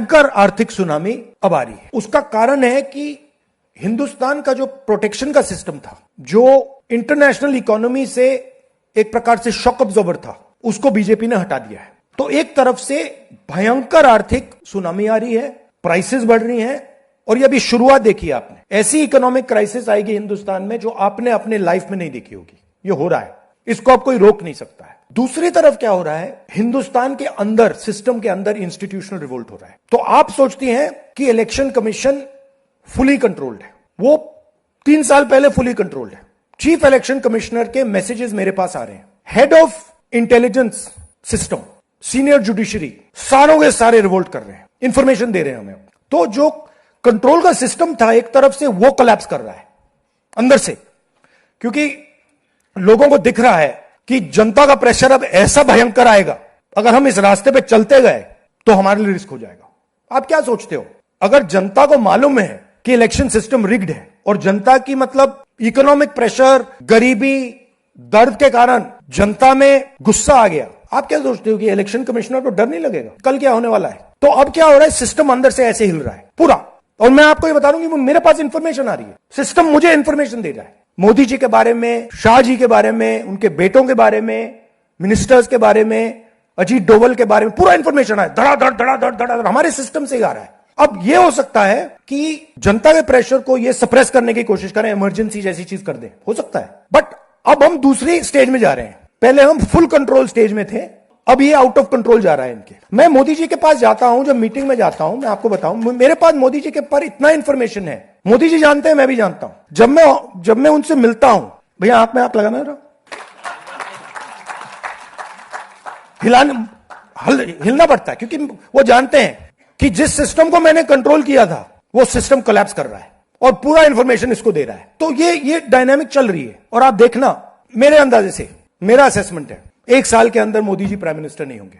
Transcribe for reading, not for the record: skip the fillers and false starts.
भयंकर आर्थिक सुनामी अब आ रही है। उसका कारण है कि हिंदुस्तान का जो प्रोटेक्शन का सिस्टम था, जो इंटरनेशनल इकोनॉमी से एक प्रकार से शॉक अब्जॉर्बर था, उसको बीजेपी ने हटा दिया है। तो एक तरफ से भयंकर आर्थिक सुनामी आ रही है, प्राइसेस बढ़ रही हैं, और ये अभी शुरुआत देखी आपने। ऐसी इकोनॉमिक क्राइसिस आएगी हिंदुस्तान में जो आपने अपने लाइफ में नहीं देखी होगी। ये हो रहा है, इसको अब कोई रोक नहीं सकता है। दूसरी तरफ क्या हो रहा है, हिंदुस्तान के अंदर, सिस्टम के अंदर इंस्टीट्यूशनल रिवोल्ट हो रहा है। तो आप सोचती हैं कि इलेक्शन कमीशन फुली कंट्रोल्ड है। वो 3 साल पहले फुली कंट्रोल्ड है। चीफ इलेक्शन कमिश्नर के मैसेजेस मेरे पास आ रहे हैं, head of intelligence system, senior judiciary, सारों के सारे रिवोल्ट कर रहे हैं, इंफॉर्मेशन दे रहे हैं हमें। तो जो कंट्रोल का सिस्टम था एक तरफ से, वो कोलैप्स कर रहा है अंदर से, क्योंकि लोगों को दिख रहा है कि जनता का प्रेशर अब ऐसा भयंकर आएगा, अगर हम इस रास्ते पे चलते गए तो हमारे लिए रिस्क हो जाएगा। आप क्या सोचते हो, अगर जनता को मालूम है कि इलेक्शन सिस्टम रिग्ड है और जनता की मतलब इकोनॉमिक प्रेशर, गरीबी, दर्द के कारण जनता में गुस्सा आ गया, आप क्या सोचते हो कि इलेक्शन कमिश्नर को डर नहीं लगेगा कल क्या होने वाला है? तो अब क्या हो रहा है, सिस्टम अंदर से ऐसे हिल रहा है पूरा। और मैं आपको ये बता दूं कि मेरे पास इंफॉर्मेशन आ रही है, सिस्टम मुझे इंफॉर्मेशन दे रहा है, मोदी जी के बारे में, शाह जी के बारे में, उनके बेटों के बारे में, मिनिस्टर्स के बारे में, अजीत डोवल के बारे में पूरा इंफॉर्मेशन है, धड़ाधड़ धड़ाधड़ धड़ाधड़ हमारे सिस्टम से आ रहा है। अब यह हो सकता है कि जनता के प्रेशर को यह सप्रेस करने की कोशिश करें, इमरजेंसी जैसी चीज कर दें, हो सकता है। बट अब हम दूसरी स्टेज में जा रहे हैं। पहले हम फुल कंट्रोल स्टेज में थे, अब ये आउट ऑफ कंट्रोल जा रहा है इनके। मैं मोदी जी के पास जाता हूं, जब मीटिंग में जाता हूं, मैं आपको बताऊं, मेरे पास मोदी जी के पर इतना इंफॉर्मेशन है, मोदी जी जानते हैं, मैं भी जानता हूं। जब मैं उनसे मिलता हूं, भैया हाथ में हाथ लगाना जरा, हिलना पड़ता है, क्योंकि वो जानते हैं कि जिस सिस्टम को मैंने कंट्रोल किया था वो सिस्टम कोलैप्स कर रहा है और पूरा इंफॉर्मेशन इसको दे रहा है। तो ये डायनामिक चल रही है। और आप देखना, मेरे अंदाजे से, मेरा असेसमेंट है, 1 साल के अंदर मोदी जी प्राइम मिनिस्टर नहीं होंगे।